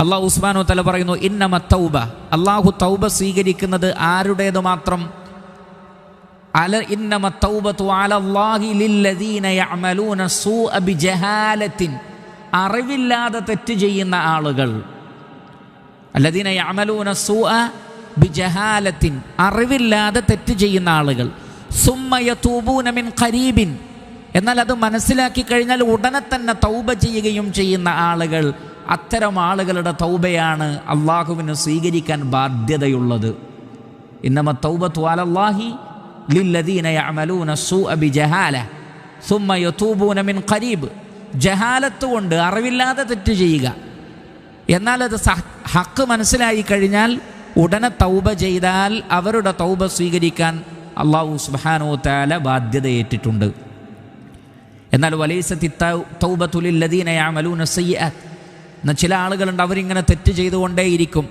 അള്ളാഹു സുബ്ഹാനഹു വ തആല പറയുന്നു, ഇന്നമ തൗബ, അള്ളാഹു തൗബ സ്വീകരിക്കുന്നത് ആരുടേത് മാത്രം? ഇന്നമ തൗബതു അലല്ലാഹി ലില്ലദീന യഅമലൂന സൂഅ ബിജഹാലത്തിൻ, അറിവില്ലാതെ തെറ്റ് ചെയ്യുന്ന ആളുകൾ. അല്ലദീന യഅമലൂന സൂഅ ബിജഹാലത്തിൻ, അറിവില്ലാതെ തെറ്റ് ചെയ്യുന്ന ആളുകൾ. സുമ്മ യതൂബൂന മിൻ ഖരീബിൻ, എന്നാൽ അത് മനസ്സിലാക്കി കഴിഞ്ഞാൽ ഉടനെ തന്നെ തൗബ ചെയ്യുകയും ചെയ്യുന്ന ആളുകൾ, അത്തരം ആളുകളുടെ തൗബയാണ് അള്ളാഹുവിന് സ്വീകരിക്കാൻ ബാധ്യതയുള്ളത്. ഇന്നമ തൗബതു അലല്ലാഹി ലില്ലദീന യഅമലൂന സൂഅ ബിജഹാല സുമ്മ യതൂബൂന മിൻ ഖരീബ്. ജഹാലത്ത് കൊണ്ട്, അറിവില്ലാതെ തെറ്റ് ചെയ്യുക, എന്നാൽ അത് ഹക്ക് മനസ്സിലായി കഴിഞ്ഞാൽ ഉടനെ തൗബ ചെയ്താൽ അവരുടെ തൗബ സ്വീകരിക്കാൻ അല്ലാഹു സുബ്ഹാനഹു വ തആല ബാധ്യത ഏറ്റിട്ടുണ്ട്. എന്നാൽ വലൈസത്തി തൗബതു ലില്ലദീന യഅമലൂന സയ്യിഅത്ത്, എന്ന ചില ആളുകളുണ്ട്, അവരിങ്ങനെ തെറ്റ് ചെയ്തുകൊണ്ടേയിരിക്കും.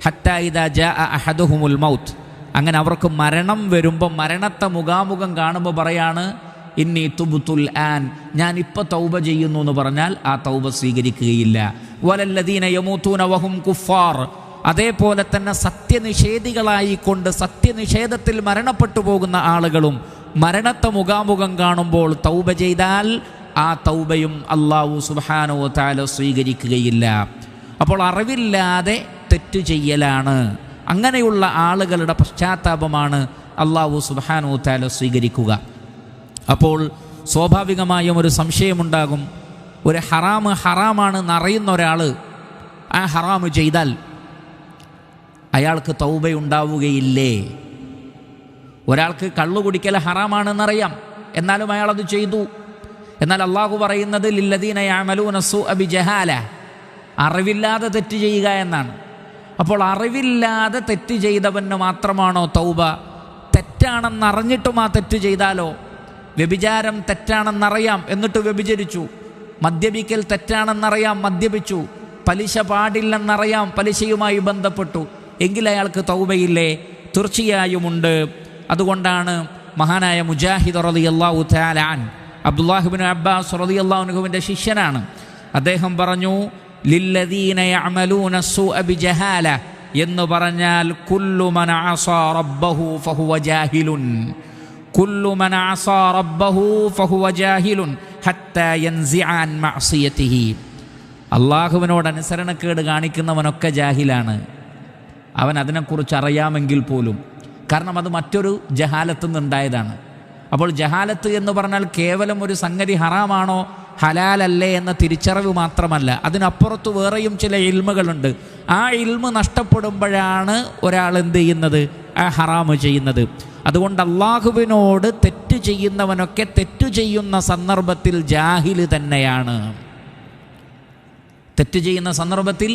ഹത്താ ഇദാ ജാഅ അഹദുഹുമുൽ മൗത്ത്, അങ്ങനെ അവർക്ക് മരണം വരുമ്പോൾ, മരണത്തെ മുഖാമുഖം കാണുമ്പോൾ പറയാണ്, ഇന്നി തുബ്തുൽ ആൻ, ഞാൻ ഇപ്പോൾ തൗബ ചെയ്യുന്നു എന്ന് പറഞ്ഞാൽ ആ തൗബ സ്വീകരിക്കുകയില്ല. വലല്ലദീന യമൂതൂന വഹും കുഫാർ, അതേപോലെ തന്നെ സത്യനിഷേധികളായിക്കൊണ്ട് സത്യനിഷേധത്തിൽ മരണപ്പെട്ടു പോകുന്ന ആളുകളും മരണത്തെ മുഖാമുഖം കാണുമ്പോൾ തൗബ ചെയ്താൽ ആ തൗബയും അല്ലാഹു സുബ്ഹാനഹു വ തആല സ്വീകരിക്കുകയില്ല. അപ്പോൾ അറിവില്ലാതെ തെറ്റ് ചെയ്യലാണ്, അങ്ങനെയുള്ള ആളുകളുടെ പശ്ചാത്താപമാണ് അല്ലാഹു സുബ്ഹാനഹു വ തആല സ്വീകരിക്കുക. അപ്പോൾ സ്വാഭാവികമായും ഒരു സംശയമുണ്ടാകും, ഒരു ഹറാമാണെന്ന് അറിയുന്ന ഒരാൾ ആ ഹറാമ് ചെയ്താൽ അയാൾക്ക് തൗബയുണ്ടാവുകയില്ലേ? ഒരാൾക്ക് കള്ളു കുടിക്കൽ ഹറാമാണെന്നറിയാം, എന്നാലും അയാളത് ചെയ്തു. എന്നാൽ അള്ളാഹു പറയുന്നത് ലില്ലദീന യഅമലൂന സൂഅ ബിജഹാല, അറിവില്ലാതെ തെറ്റ് ചെയ്യുക എന്നാണ്. അപ്പോൾ അറിവില്ലാതെ തെറ്റ് ചെയ്തവന് മാത്രമാണോ തൗബ? തെറ്റാണെന്നറിഞ്ഞിട്ടും ആ തെറ്റ് ചെയ്താലോ? വ്യഭിചാരം തെറ്റാണെന്നറിയാം എന്നിട്ട് വ്യഭിചരിച്ചു, മദ്യപിക്കൽ തെറ്റാണെന്നറിയാം മദ്യപിച്ചു, പലിശ പാടില്ലെന്നറിയാം പലിശയുമായി ബന്ധപ്പെട്ടു, എങ്കിൽ അയാൾക്ക് തൗബയില്ലേ? തീർച്ചയായുമുണ്ട്. അതുകൊണ്ടാണ് മഹാനായ മുജാഹിദ് റളിയല്ലാഹു തആല അൻഹു, അബ്ദുല്ലാഹി ഇബ്നു അബ്ബാസ് റളിയല്ലാഹു അൻഹുവിൻ്റെ ശിഷ്യനാണ്, അദ്ദേഹം പറഞ്ഞു, ലില്ലദീന യഅമലൂന സൂഅ ബിജഹാല എന്ന് പറഞ്ഞാൽ കുല്ലു മൻ അസാ റബ്ബഹു ഫഹുവ ജാഹിലുൻ, കുല്ലു മൻ അസാ റബ്ബഹു ഫഹുവ ജാഹിലുൻ ഹത്താ യൻസിഅ അൻ മഅസിയതിഹി. അള്ളാഹുവിനോട് അനുസരണക്കേട് കാണിക്കുന്നവനൊക്കെ ജാഹിലാണ്, അവൻ അതിനെക്കുറിച്ച് അറിയാമെങ്കിൽ പോലും. കാരണം അത് മറ്റൊരു ജഹാലത്ത് നിന്നുണ്ടായതാണ്. അപ്പോൾ ജഹാലത്ത് എന്ന് പറഞ്ഞാൽ കേവലം ഒരു സംഗതി ഹറാമാണോ ഹലാലല്ലേ എന്ന തിരിച്ചറിവ് മാത്രമല്ല, അതിനപ്പുറത്ത് വേറെയും ചില ഇൽമുകളുണ്ട്. ആ ഇൽമ് നഷ്ടപ്പെടുമ്പോഴാണ് ഒരാൾ എന്ത് ചെയ്യുന്നത്? ആ ഹറാമ് ചെയ്യുന്നത്. അതുകൊണ്ട് അള്ളാഹുവിനോട് തെറ്റ് ചെയ്യുന്നവനൊക്കെ തെറ്റ് ചെയ്യുന്ന സന്ദർഭത്തിൽ ജാഹില് തന്നെയാണ്, തെറ്റ് ചെയ്യുന്ന സന്ദർഭത്തിൽ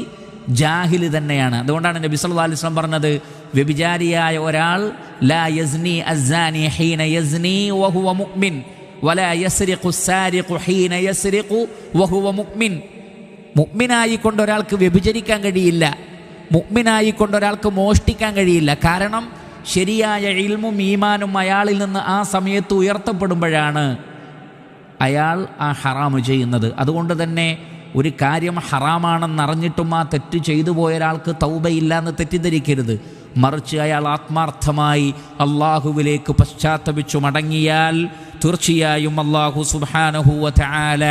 ജാഹില് തന്നെയാണ്. അതുകൊണ്ടാണ് നബി സല്ലല്ലാഹു അലൈഹി വസല്ലം പറഞ്ഞത്, വ്യഭിചാരിയായ ഒരാൾ ലാ യസ്നി അസ്സാനി ഹീന യസ്നി വഹുവ മുഅ്മിൻ വലാ യസ്രിഖു സാരിഖു ഹീന യസ്രിഖു വഹുവ മുഅ്മിൻ. മുഅ്മിനായിക്കൊണ്ട് ഒരാൾക്ക് വ്യഭിചരിക്കാൻ കഴിയില്ല, മുഅ്മിനായിക്കൊണ്ട് ഒരാൾക്ക് മോഷ്ടിക്കാൻ കഴിയില്ല. കാരണം ശരിയായ ഇൽമും ഈമാനും അയാളിൽ നിന്ന് ആ സമയത്ത് ഉയർത്തപ്പെടുമ്പോഴാണ് അയാൾ ആ ഹറാമ് ചെയ്യുന്നത്. അതുകൊണ്ട് തന്നെ ഒരു കാര്യം ഹറാമാണെന്നറിഞ്ഞിട്ടും ആ തെറ്റ് ചെയ്തു പോയ ഒരാൾക്ക് തൗബയില്ല എന്ന് തെറ്റിദ്ധരിക്കരുത്. മറിച്ച് അയാൾ ആത്മാർത്ഥമായി അള്ളാഹുവിലേക്ക് പശ്ചാത്തപിച്ചു മടങ്ങിയാൽ തീർച്ചയായും അള്ളാഹു സുബ്ഹാനഹു വ തആല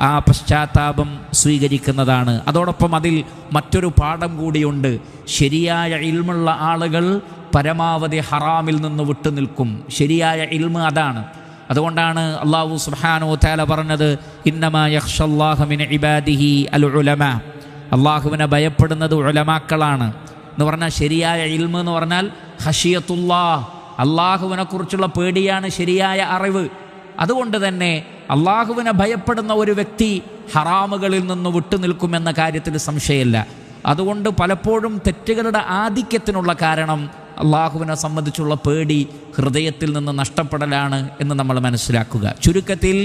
ആ പശ്ചാത്താപം സ്വീകരിക്കുന്നതാണ്. അതോടൊപ്പം അതിൽ മറ്റൊരു പാഠം കൂടിയുണ്ട്. ശരിയായ ഇൽമുള്ള ആളുകൾ പരമാവധി ഹറാമിൽ നിന്ന് വിട്ടുനിൽക്കും. ശരിയായ ഇൽമ് അതാണ്. അതുകൊണ്ടാണ് അല്ലാഹു സുബ്ഹാനഹു വ തആല പറഞ്ഞത്, ഇന്നമാ യഖ്ഷല്ലാഹ മിൻ ഇബാദിഹി അൽ ഉലമാ, അള്ളാഹുവിനെ ഭയപ്പെടുന്നത് ഉലമാക്കളാണ് എന്ന് പറഞ്ഞാൽ, ശരിയായ ഇൽമ് എന്ന് പറഞ്ഞാൽ ഖശിയത്തുല്ലാഹ്, അള്ളാഹുവിനെ കുറിച്ചുള്ള പേടിയാണ് ശരിയായ അറിവ്. അതുകൊണ്ട് തന്നെ അള്ളാഹുവിനെ ഭയപ്പെടുന്ന ഒരു വ്യക്തി ഹറാമുകളിൽ നിന്ന് വിട്ടുനിൽക്കുമെന്ന കാര്യത്തിൽ സംശയമില്ല. അതുകൊണ്ട് പലപ്പോഴും തെറ്റുകളുടെ ആധിക്യത്തിനുള്ള കാരണം അള്ളാഹുവിനെ സംബന്ധിച്ചുള്ള പേടി ഹൃദയത്തിൽ നിന്ന് നഷ്ടപ്പെടലാണ് എന്ന് നമ്മൾ മനസ്സിലാക്കുക. ചുരുക്കത്തിൽ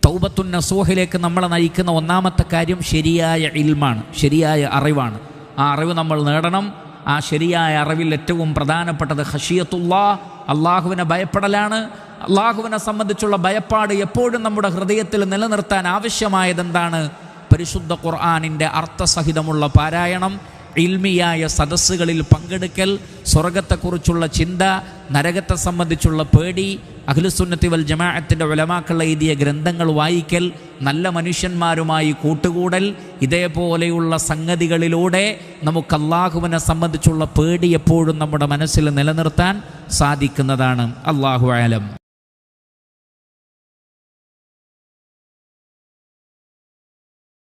തൗബത്തുൻ നസൂഹിലേക്ക് നമ്മളെ നയിക്കുന്ന ഒന്നാമത്തെ കാര്യം ശരിയായ ഇൽമാണ്, ശരിയായ അറിവാണ്. ആ അറിവ് നമ്മൾ നേടണം. ആ ശരിയായ അറിവിൽ ഏറ്റവും പ്രധാനപ്പെട്ടത് ഖശിയത്തുല്ലാഹ്, അള്ളാഹുവിനെ ഭയപ്പെടലാണ്. അള്ളാഹുവിനെ സംബന്ധിച്ചുള്ള ഭയപ്പാട് എപ്പോഴും നമ്മുടെ ഹൃദയത്തിൽ നിലനിർത്താൻ ആവശ്യമായതെന്താണ്? പരിശുദ്ധ ഖുർആനിൻ്റെ അർത്ഥസഹിതമുള്ള പാരായണം, ഇൽമിയായ സദസ്സുകളിൽ പങ്കെടുക്കൽ, സ്വർഗത്തെക്കുറിച്ചുള്ള ചിന്ത, നരകത്തെ സംബന്ധിച്ചുള്ള പേടി, അഹ്ലുസുന്നത്തി വൽ ജമാഅത്തിൻ്റെ ഉലമാക്കൾ എഴുതിയ ഗ്രന്ഥങ്ങൾ വായിക്കൽ, നല്ല മനുഷ്യന്മാരുമായി കൂട്ടുകൂടൽ, ഇതേപോലെയുള്ള സംഗതികളിലൂടെ നമുക്ക് അള്ളാഹുവിനെ സംബന്ധിച്ചുള്ള പേടി എപ്പോഴും നമ്മുടെ മനസ്സിൽ നിലനിർത്താൻ സാധിക്കുന്നതാണ്. അല്ലാഹു അലം.